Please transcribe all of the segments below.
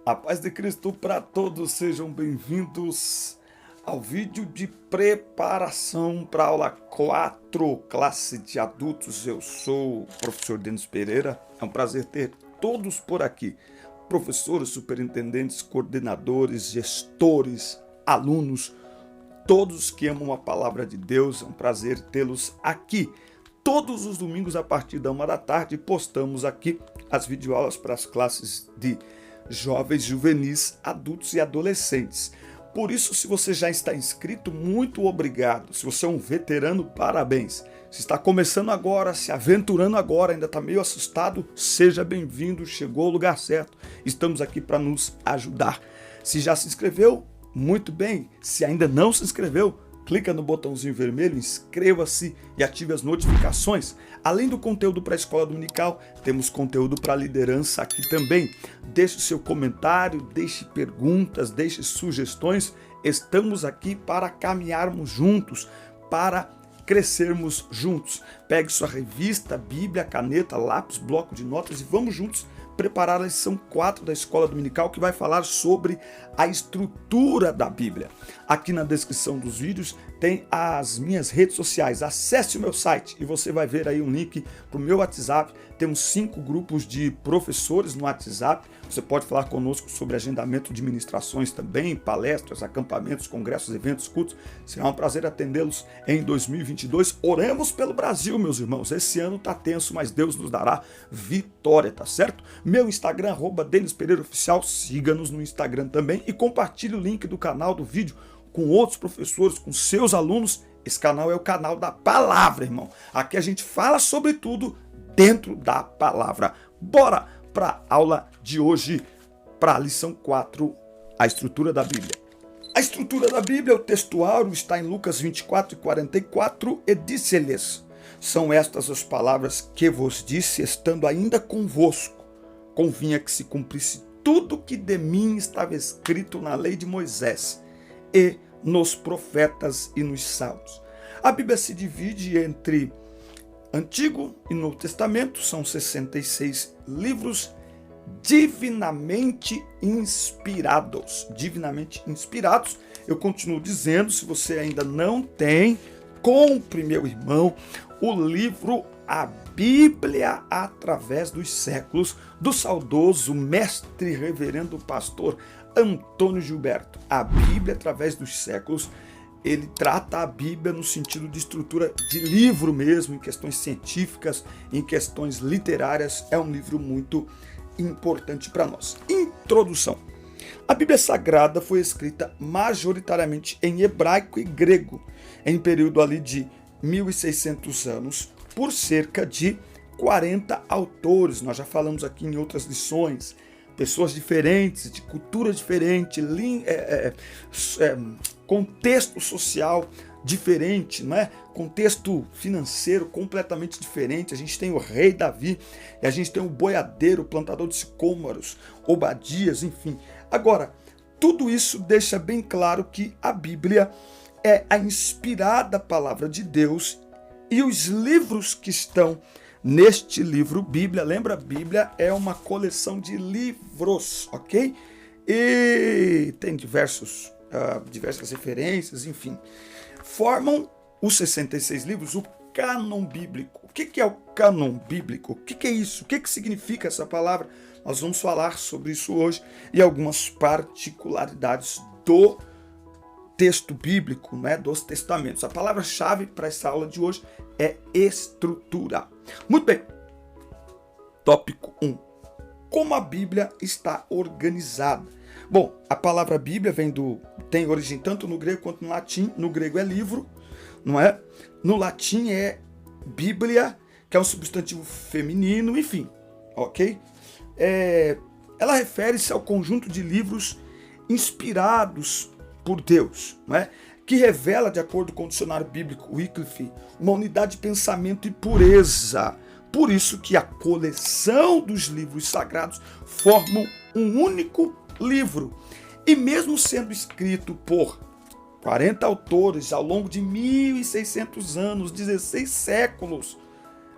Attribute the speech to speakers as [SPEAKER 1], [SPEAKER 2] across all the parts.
[SPEAKER 1] A paz de Cristo para todos, sejam bem-vindos ao vídeo de preparação para a aula 4, classe de adultos. Eu sou o professor Denis Pereira, é um prazer ter todos por aqui, professores, superintendentes, coordenadores, gestores, alunos, todos que amam a palavra de Deus, é um prazer tê-los aqui. Todos os domingos, a partir da 13h, postamos aqui as videoaulas para as classes de jovens, juvenis, adultos e adolescentes. Por isso, se você já está inscrito, muito obrigado. Se você é um veterano, parabéns. Se está começando agora, se aventurando agora, ainda está meio assustado, seja bem-vindo, chegou ao lugar certo. Estamos aqui para nos ajudar. Se já se inscreveu, muito bem. Se ainda não se inscreveu, clica no botãozinho vermelho, inscreva-se e ative as notificações. Além do conteúdo para a escola dominical, temos conteúdo para a liderança aqui também. Deixe o seu comentário, deixe perguntas, deixe sugestões. Estamos aqui para caminharmos juntos, para crescermos juntos. Pegue sua revista, Bíblia, caneta, lápis, bloco de notas e vamos juntos preparar a lição 4 da escola dominical, que vai falar sobre a estrutura da Bíblia. Aqui na descrição dos vídeos tem as minhas redes sociais. Acesse o meu site e você vai ver aí um link para o meu WhatsApp. Temos 5 grupos de professores no WhatsApp. Você pode falar conosco sobre agendamento de ministrações também, palestras, acampamentos, congressos, eventos, cultos. Será um prazer atendê-los em 2022. Oremos pelo Brasil, meus irmãos. Esse ano tá tenso, mas Deus nos dará vitória, tá certo? Meu Instagram, @Denis Pereira Oficial. Siga-nos no Instagram também e compartilhe o link do canal, do vídeo, com outros professores, com seus alunos. Esse canal é o canal da palavra, irmão. Aqui a gente fala sobre tudo dentro da palavra. Bora para a aula de hoje, para a lição 4, a estrutura da Bíblia. A estrutura da Bíblia, o textuário, está em Lucas 24:44, e disse-lhes: são estas as palavras que vos disse, estando ainda convosco. Convinha que se cumprisse tudo que de mim estava escrito na lei de Moisés e nos profetas e nos salmos. A Bíblia se divide entre Antigo e Novo Testamento, são 66 livros divinamente inspirados. Divinamente inspirados. Eu continuo dizendo, se você ainda não tem, compre, meu irmão, o livro A Bíblia através dos séculos, do saudoso mestre reverendo pastor Antônio Gilberto. A Bíblia através dos séculos. Ele trata a Bíblia no sentido de estrutura de livro mesmo, em questões científicas, em questões literárias. É um livro muito importante para nós. Introdução. A Bíblia Sagrada foi escrita majoritariamente em hebraico e grego, em período ali de 1600 anos, por cerca de 40 autores. Nós já falamos aqui em outras lições. Pessoas diferentes, de cultura diferente, contexto social diferente, não é? Contexto financeiro completamente diferente. A gente tem o rei Davi, e a gente tem o boiadeiro, o plantador de sicômoros, Obadias, enfim. Agora, tudo isso deixa bem claro que a Bíblia é a inspirada palavra de Deus, e os livros que estão neste livro, Bíblia, lembra, Bíblia é uma coleção de livros, ok? E tem diversas referências, enfim. Formam os 66 livros o cânon bíblico. O que é o cânon bíblico? O que é isso? O que significa essa palavra? Nós vamos falar sobre isso hoje e algumas particularidades do texto bíblico, né, dos testamentos. A palavra-chave para essa aula de hoje é estrutura. Muito bem. Tópico 1. Como a Bíblia está organizada? Bom, a palavra Bíblia tem origem tanto no grego quanto no latim. No grego é livro, não é? No latim é Bíblia, que é um substantivo feminino, enfim, ok? Ela refere-se ao conjunto de livros inspirados por Deus, não é? Que revela, de acordo com o dicionário bíblico Wycliffe, uma unidade de pensamento e pureza. Por isso que a coleção dos livros sagrados formam um único livro. E mesmo sendo escrito por 40 autores ao longo de 1600 anos, 16 séculos,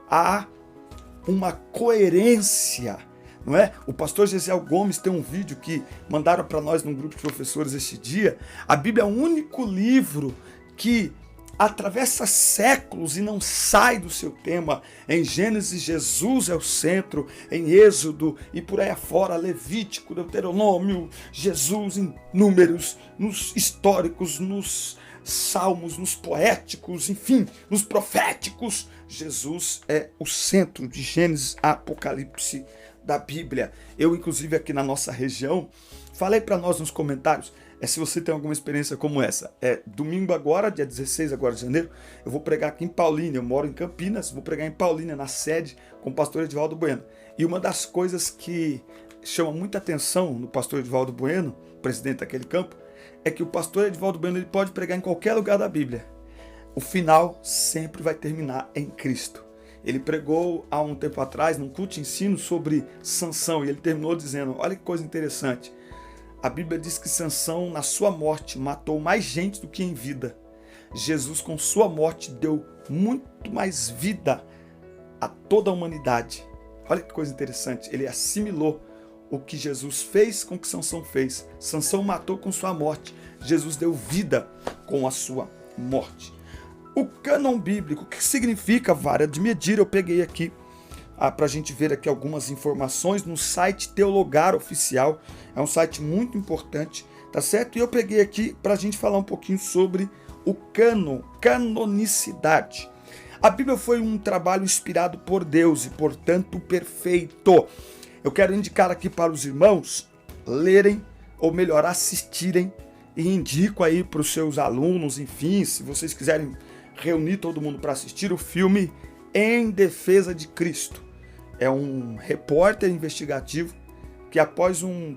[SPEAKER 1] há uma coerência não é? O pastor Gesiel Gomes tem um vídeo que mandaram para nós num grupo de professores este dia. A Bíblia é o único livro que atravessa séculos e não sai do seu tema. Em Gênesis, Jesus é o centro, em Êxodo e por aí afora, Levítico, Deuteronômio, Jesus em Números, nos históricos, nos salmos, nos poéticos, enfim, nos proféticos. Jesus é o centro de Gênesis a Apocalipse da Bíblia. Eu, inclusive, aqui na nossa região, falei para nós nos comentários, se você tem alguma experiência como essa. Domingo agora, dia 16 agora de janeiro, eu vou pregar aqui em Paulínia. Eu moro em Campinas, vou pregar em Paulínia, na sede, com o pastor Edivaldo Bueno. E uma das coisas que chama muita atenção no pastor Edivaldo Bueno, presidente daquele campo, é que o pastor Edivaldo Bueno ele pode pregar em qualquer lugar da Bíblia. O final sempre vai terminar em Cristo. Ele pregou há um tempo atrás, num culto de ensino, sobre Sansão, e ele terminou dizendo, olha que coisa interessante, a Bíblia diz que Sansão, na sua morte, matou mais gente do que em vida. Jesus, com sua morte, deu muito mais vida a toda a humanidade. Olha que coisa interessante, ele assimilou o que Jesus fez com o que Sansão fez. Sansão matou com sua morte, Jesus deu vida com a sua morte. O cânon bíblico, o que significa vara de medir? Eu peguei aqui para a gente ver aqui algumas informações no site Teologar Oficial. É um site muito importante, tá certo? E eu peguei aqui para a gente falar um pouquinho sobre o canonicidade. A Bíblia foi um trabalho inspirado por Deus e, portanto, perfeito. Eu quero indicar aqui para os irmãos lerem, ou melhor, assistirem, e indico aí para os seus alunos, enfim, se vocês quiserem reunir todo mundo para assistir o filme Em Defesa de Cristo. É um repórter investigativo que após um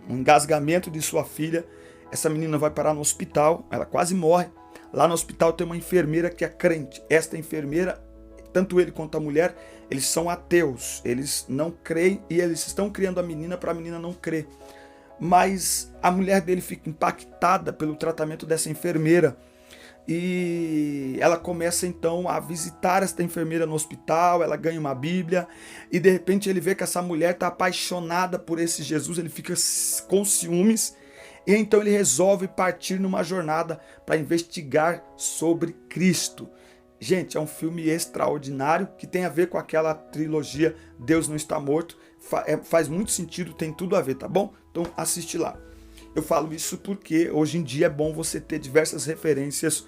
[SPEAKER 1] engasgamento de sua filha, essa menina vai parar no hospital, ela quase morre. Lá no hospital tem uma enfermeira que é crente. Esta enfermeira, tanto ele quanto a mulher, eles são ateus, eles não creem e eles estão criando a menina para a menina não crer. Mas a mulher dele fica impactada pelo tratamento dessa enfermeira. E ela começa então a visitar esta enfermeira no hospital, ela ganha uma Bíblia e de repente ele vê que essa mulher está apaixonada por esse Jesus, ele fica com ciúmes e então ele resolve partir numa jornada para investigar sobre Cristo. Gente, é um filme extraordinário que tem a ver com aquela trilogia Deus Não Está Morto, faz muito sentido, tem tudo a ver, tá bom? Então assiste lá. Eu falo isso porque hoje em dia é bom você ter diversas referências.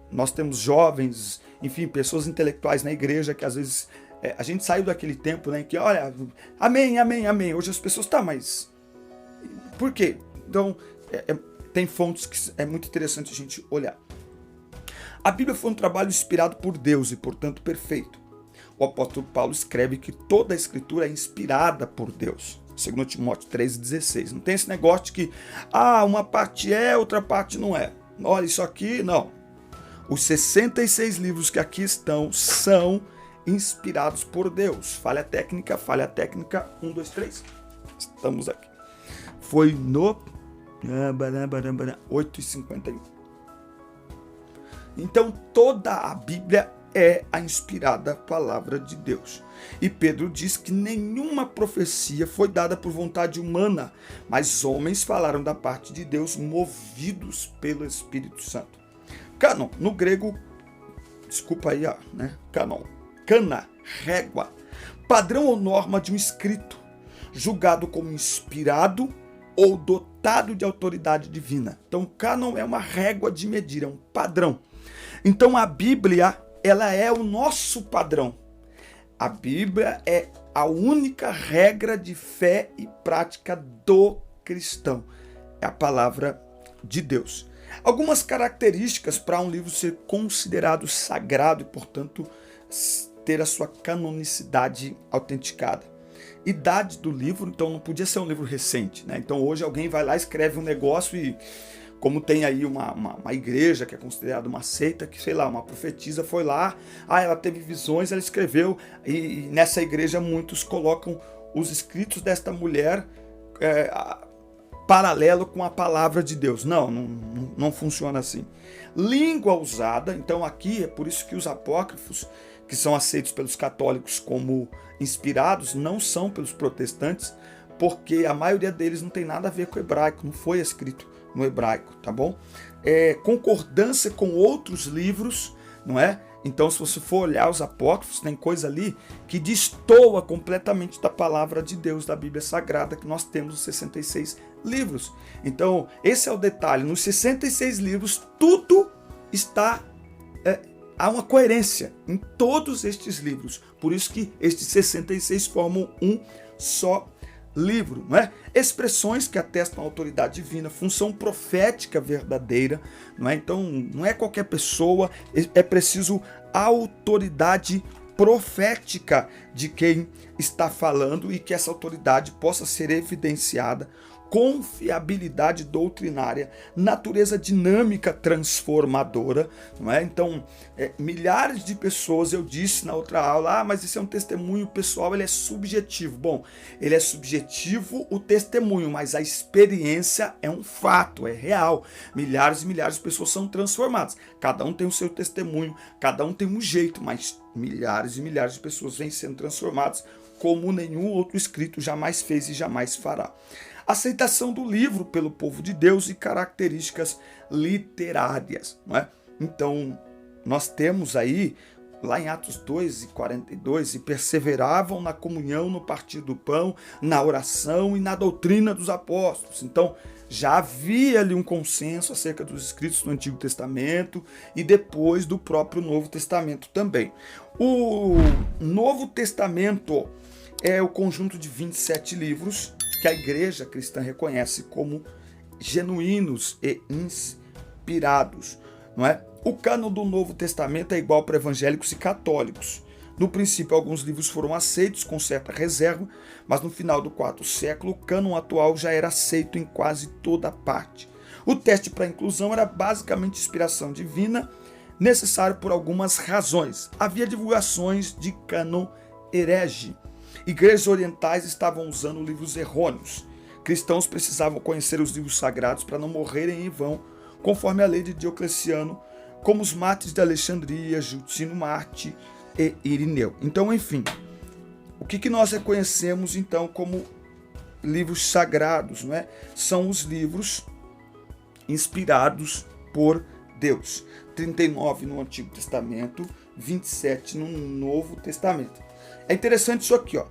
[SPEAKER 1] Nós temos jovens, enfim, pessoas intelectuais na igreja que às vezes a gente saiu daquele tempo, né, que olha, amém, amém, amém. Hoje as pessoas, mas por quê? Então, tem fontes que é muito interessante a gente olhar. A Bíblia foi um trabalho inspirado por Deus e, portanto, perfeito. O apóstolo Paulo escreve que toda a escritura é inspirada por Deus. 2 Timóteo 3,16. Não tem esse negócio de que uma parte é, outra parte não é. Olha, isso aqui, não. Os 66 livros que aqui estão são inspirados por Deus. Falha técnica, 1, 2, 3. Estamos aqui. Foi no 8h51. Então, toda a Bíblia é a inspirada palavra de Deus. E Pedro diz que nenhuma profecia foi dada por vontade humana, mas homens falaram da parte de Deus movidos pelo Espírito Santo. Cânon, no grego, desculpa aí, cânon, cana, régua, padrão ou norma de um escrito, julgado como inspirado ou dotado de autoridade divina. Então, cânon é uma régua de medir, é um padrão. Então, a Bíblia, ela é o nosso padrão. A Bíblia é a única regra de fé e prática do cristão. É a palavra de Deus. Algumas características para um livro ser considerado sagrado e, portanto, ter a sua canonicidade autenticada. Idade do livro, então não podia ser um livro recente, né? Então hoje alguém vai lá, escreve um negócio e, como tem aí uma igreja que é considerada uma seita, que sei lá, uma profetisa foi lá, ela teve visões, ela escreveu, e nessa igreja muitos colocam os escritos desta mulher paralelo com a palavra de Deus. Não funciona assim. Língua usada, então aqui é por isso que os apócrifos que são aceitos pelos católicos como inspirados, não são pelos protestantes, porque a maioria deles não tem nada a ver com o hebraico, não foi escrito no hebraico, tá bom? Concordância com outros livros, não é? Então, se você for olhar os apócrifos, tem coisa ali que destoa completamente da palavra de Deus, da Bíblia Sagrada, que nós temos os 66 livros. Então, esse é o detalhe. Nos 66 livros, tudo está... há uma coerência em todos estes livros. Por isso que estes 66 formam um só livro, não é? Expressões que atestam a autoridade divina, função profética verdadeira, não é? Então, não é qualquer pessoa, é preciso autoridade profética de quem está falando e que essa autoridade possa ser evidenciada, confiabilidade doutrinária, natureza dinâmica transformadora, não é? Então, milhares de pessoas, eu disse na outra aula, mas esse é um testemunho pessoal, ele é subjetivo. Bom, ele é subjetivo o testemunho, mas a experiência é um fato, é real. Milhares e milhares de pessoas são transformadas. Cada um tem o seu testemunho, cada um tem um jeito, mas milhares e milhares de pessoas vêm sendo transformadas como nenhum outro escrito jamais fez e jamais fará. Aceitação do livro pelo povo de Deus e características literárias, não é? Então, nós temos aí, lá em Atos 2:42, e perseveravam na comunhão, no partir do pão, na oração e na doutrina dos apóstolos. Então, já havia ali um consenso acerca dos escritos do Antigo Testamento e depois do próprio Novo Testamento também. O Novo Testamento é o conjunto de 27 livros que a igreja cristã reconhece como genuínos e inspirados, não é? O cânon do Novo Testamento é igual para evangélicos e católicos. No princípio, alguns livros foram aceitos com certa reserva, mas no final do quarto século, o cânon atual já era aceito em quase toda parte. O teste para inclusão era basicamente inspiração divina, necessário por algumas razões. Havia divulgações de cânon herege. Igrejas orientais estavam usando livros errôneos. Cristãos precisavam conhecer os livros sagrados para não morrerem em vão, conforme a lei de Diocleciano, como os mártires de Alexandria, Justino Marte e Irineu. Então, enfim, o que nós reconhecemos então como livros sagrados, não é? São os livros inspirados por Deus. 39 no Antigo Testamento, 27 no Novo Testamento. É interessante isso aqui, ó.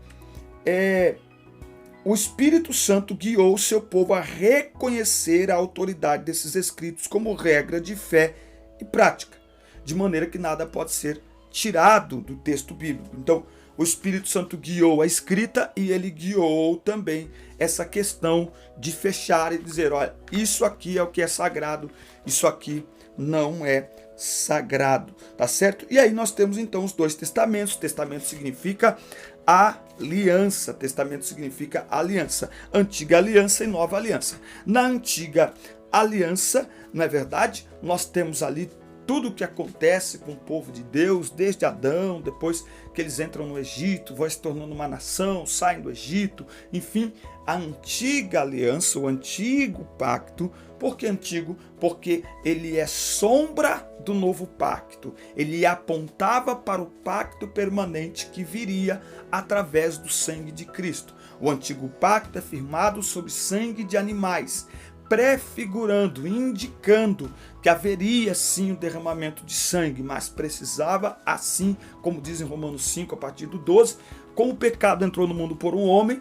[SPEAKER 1] O Espírito Santo guiou o seu povo a reconhecer a autoridade desses escritos como regra de fé e prática, de maneira que nada pode ser tirado do texto bíblico. Então, o Espírito Santo guiou a escrita e ele guiou também essa questão de fechar e dizer, olha, isso aqui é o que é sagrado, isso aqui não é sagrado, tá certo? E aí nós temos então os dois testamentos. Testamento significa aliança, testamento significa aliança, antiga aliança e nova aliança. Na antiga aliança, não é verdade? Nós temos ali tudo o que acontece com o povo de Deus, desde Adão, depois que eles entram no Egito, vão se tornando uma nação, saem do Egito, enfim, a antiga aliança, o antigo pacto. Por que antigo? Porque ele é sombra do novo pacto. Ele apontava para o pacto permanente que viria através do sangue de Cristo. O antigo pacto é firmado sobre sangue de animais, prefigurando, indicando que haveria sim o derramamento de sangue, mas precisava assim, como diz em Romanos 5, a partir do 12, como o pecado entrou no mundo por um homem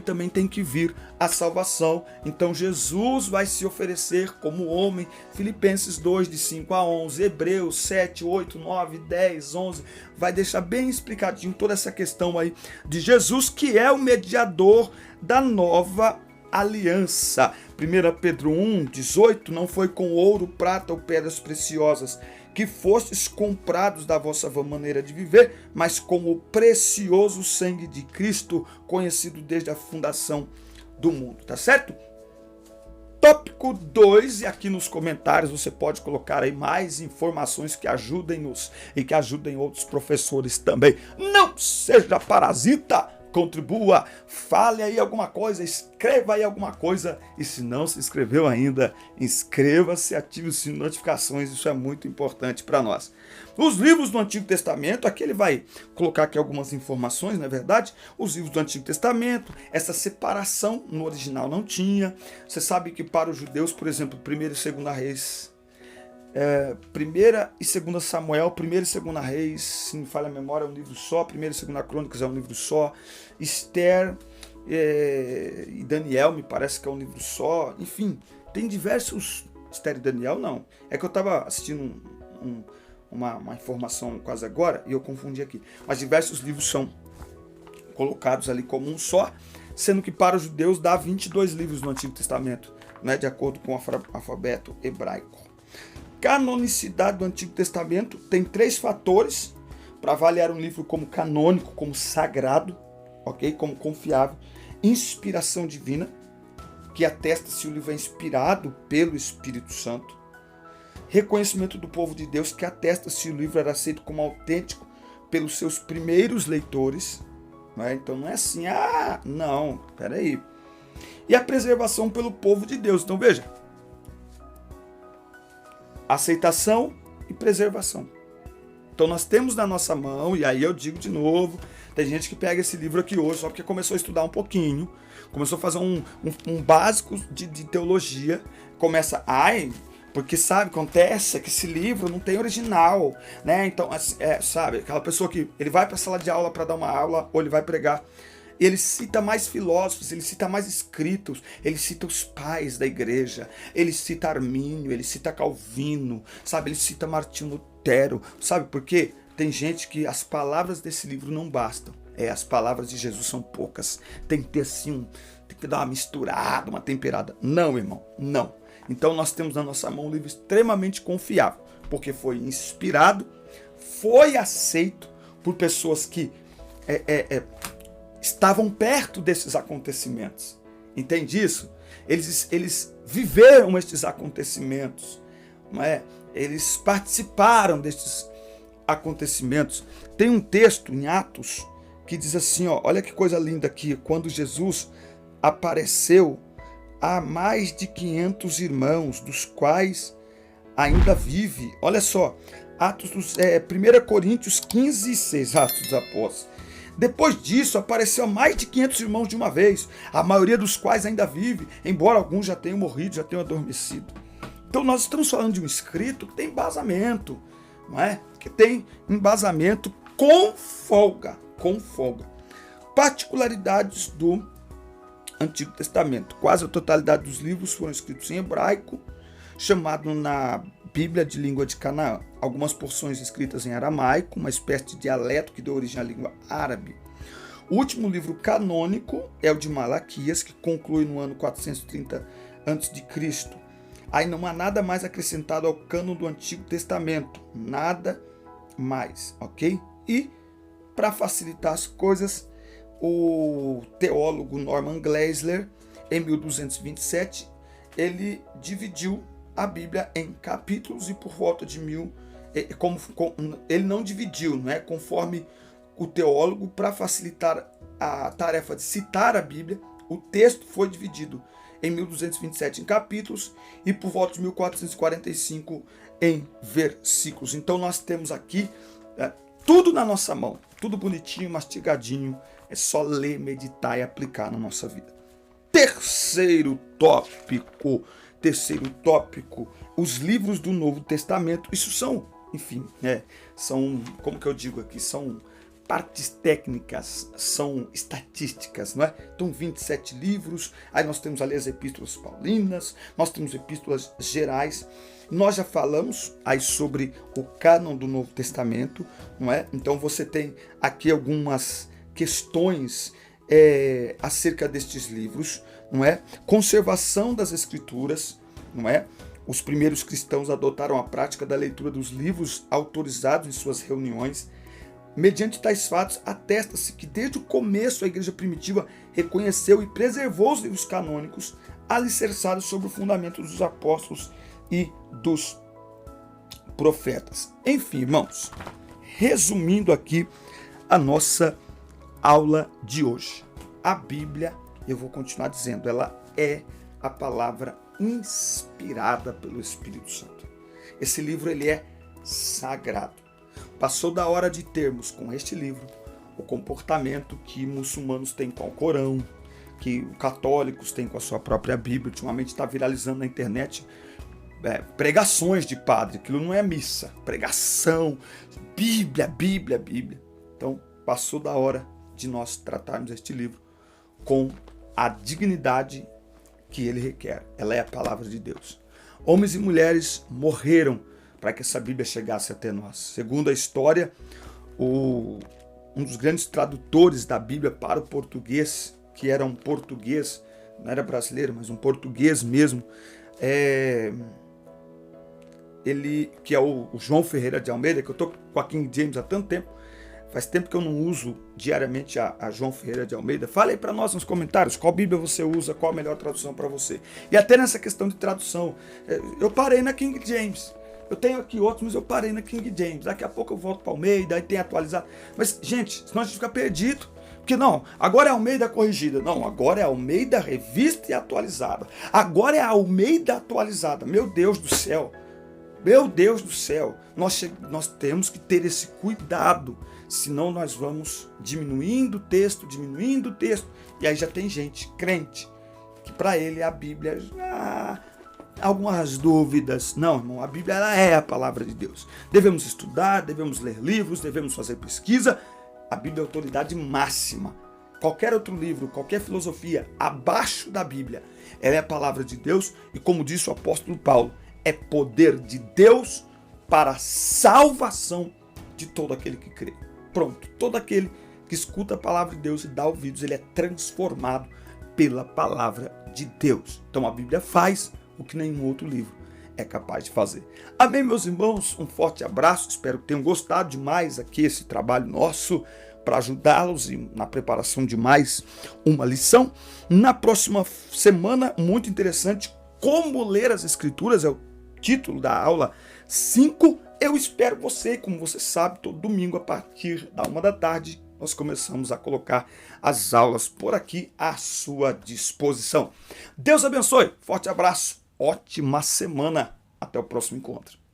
[SPEAKER 1] também tem que vir a salvação. Então Jesus vai se oferecer como homem. Filipenses 2, de 5 a 11, Hebreus 7, 8, 9, 10, 11, vai deixar bem explicadinho toda essa questão aí de Jesus, que é o mediador da nova aliança. 1 Pedro 1, 18, não foi com ouro, prata ou pedras preciosas que fostes comprados da vossa maneira de viver, mas com o precioso sangue de Cristo, conhecido desde a fundação do mundo, tá certo? Tópico 2, e aqui nos comentários você pode colocar aí mais informações que ajudem-nos e que ajudem outros professores também. Não seja parasita! contribua, fale aí alguma coisa, escreva aí alguma coisa. E se não se inscreveu ainda, inscreva-se, ative o sino de notificações, isso é muito importante para nós. Os livros do Antigo Testamento, aqui ele vai colocar aqui algumas informações, não é verdade? Os livros do Antigo Testamento, essa separação no original não tinha. Você sabe que para os judeus, por exemplo, 1ª e 2ª Reis, 1ª e 2ª Samuel, 1ª e 2ª Reis, se me falha a memória, é um livro só, 1ª e 2ª Crônicas é um livro só, Esther e Daniel me parece que é um livro só, enfim, tem diversos. Esther e Daniel não, é que eu estava assistindo uma informação quase agora e eu confundi aqui, mas diversos livros são colocados ali como um só, sendo que para os judeus dá 22 livros no Antigo Testamento, né, de acordo com o alfabeto hebraico. Canonicidade do Antigo Testamento tem 3 fatores para avaliar um livro como canônico, como sagrado, ok? Como confiável. Inspiração divina, que atesta se o livro é inspirado pelo Espírito Santo. Reconhecimento do povo de Deus, que atesta se o livro era aceito como autêntico pelos seus primeiros leitores. Né? Então não é assim, não, peraí. E a preservação pelo povo de Deus. Então veja, aceitação e preservação. Então nós temos na nossa mão, e aí eu digo de novo, tem gente que pega esse livro aqui hoje só porque começou a estudar um pouquinho, começou a fazer um básico de teologia, começa, porque sabe, acontece que esse livro não tem original, né? Então, sabe, aquela pessoa que ele vai para a sala de aula para dar uma aula, ou ele vai pregar, ele cita mais filósofos, ele cita mais escritos, ele cita os pais da igreja, ele cita Armínio, ele cita Calvino, sabe? Ele cita Martinho Lutero, sabe por quê? Tem gente que as palavras desse livro não bastam. As palavras de Jesus são poucas. Tem que ter assim, tem que dar uma misturada, uma temperada. Não, irmão, não. Então nós temos na nossa mão um livro extremamente confiável, porque foi inspirado, foi aceito por pessoas que estavam perto desses acontecimentos. Entende isso? Eles viveram estes acontecimentos, não é? Eles participaram destes acontecimentos. Tem um texto em Atos que diz assim, olha que coisa linda aqui, quando Jesus apareceu a mais de 500 irmãos, dos quais ainda vive. Olha só, 1 Coríntios 15 e 6, Atos dos Apóstolos. Depois disso, apareceu a mais de 500 irmãos de uma vez, a maioria dos quais ainda vive, embora alguns já tenham morrido, já tenham adormecido. Então nós estamos falando de um escrito que tem embasamento, não é? Que tem embasamento com folga, com folga. Particularidades do Antigo Testamento. Quase a totalidade dos livros foram escritos em hebraico, chamado na Bíblia de língua de Canaã. Algumas porções escritas em aramaico, uma espécie de dialeto que deu origem à língua árabe. O último livro canônico é o de Malaquias, que conclui no ano 430 a.C. Aí não há nada mais acrescentado ao cânon do Antigo Testamento. Nada mais, ok? E, para facilitar as coisas, o teólogo Norman Geisler, em 1227, ele dividiu a Bíblia em capítulos e por volta de ele não dividiu, não é? Conforme o teólogo, para facilitar a tarefa de citar a Bíblia, o texto foi dividido em 1227 em capítulos e por volta de 1445 em versículos. Então nós temos aqui tudo na nossa mão, tudo bonitinho, mastigadinho, é só ler, meditar e aplicar na nossa vida. Terceiro tópico, os livros do Novo Testamento. Isso são, enfim, são, como que eu digo aqui, são partes técnicas, são estatísticas, não é? Então 27 livros, aí nós temos ali as epístolas paulinas, nós temos epístolas gerais. Nós já falamos aí sobre o cânon do Novo Testamento, não é? Então você tem aqui algumas questões acerca destes livros, não é? Conservação das escrituras, não é? Os primeiros cristãos adotaram a prática da leitura dos livros autorizados em suas reuniões. Mediante tais fatos, atesta-se que desde o começo a igreja primitiva reconheceu e preservou os livros canônicos, alicerçados sobre o fundamento dos apóstolos e dos profetas. Enfim, irmãos, resumindo aqui a nossa aula de hoje. A Bíblia, eu vou continuar dizendo, ela é a palavra inspirada pelo Espírito Santo. Esse livro, ele é sagrado. Passou da hora de termos com este livro o comportamento que muçulmanos têm com o Corão, que católicos têm com a sua própria Bíblia. Ultimamente está viralizando na internet pregações de padre. Aquilo não é missa, pregação, Bíblia. Então, passou da hora de nós tratarmos este livro com a dignidade que ele requer. Ela é a palavra de Deus. Homens e mulheres morreram para que essa Bíblia chegasse até nós. Segundo a história, um dos grandes tradutores da Bíblia para o português, que era um português, não era brasileiro, mas um português mesmo, ele, que é o João Ferreira de Almeida, que eu estou com a King James há tanto tempo, faz tempo que eu não uso diariamente a João Ferreira de Almeida. Fala aí para nós nos comentários qual Bíblia você usa, qual a melhor tradução para você. E até nessa questão de tradução, eu parei na King James. Eu tenho aqui outros, mas eu parei na King James. Daqui a pouco eu volto para Almeida, aí tem atualizado. Mas, gente, senão a gente fica perdido. Porque não, agora é Almeida corrigida. Não, agora é Almeida revista e atualizada. Agora é Almeida atualizada. Meu Deus do céu. Meu Deus do céu. Nós temos que ter esse cuidado. Senão nós vamos diminuindo o texto. E aí já tem gente, crente, que para ele a Bíblia... algumas dúvidas. Não, irmão, a Bíblia ela é a palavra de Deus. Devemos estudar, devemos ler livros, devemos fazer pesquisa. A Bíblia é a autoridade máxima. Qualquer outro livro, qualquer filosofia abaixo da Bíblia, ela é a palavra de Deus e, como disse o apóstolo Paulo, é poder de Deus para a salvação de todo aquele que crê. Pronto, todo aquele que escuta a palavra de Deus e dá ouvidos, ele é transformado pela palavra de Deus. Então a Bíblia faz o que nenhum outro livro é capaz de fazer. Amém, meus irmãos? Um forte abraço. Espero que tenham gostado demais aqui esse trabalho nosso para ajudá-los na preparação de mais uma lição. Na próxima semana, muito interessante, como ler as Escrituras, é o título da aula 5. Eu espero você, como você sabe, todo domingo a partir da 1 da tarde, nós começamos a colocar as aulas por aqui à sua disposição. Deus abençoe. Forte abraço. Ótima semana. Até o próximo encontro.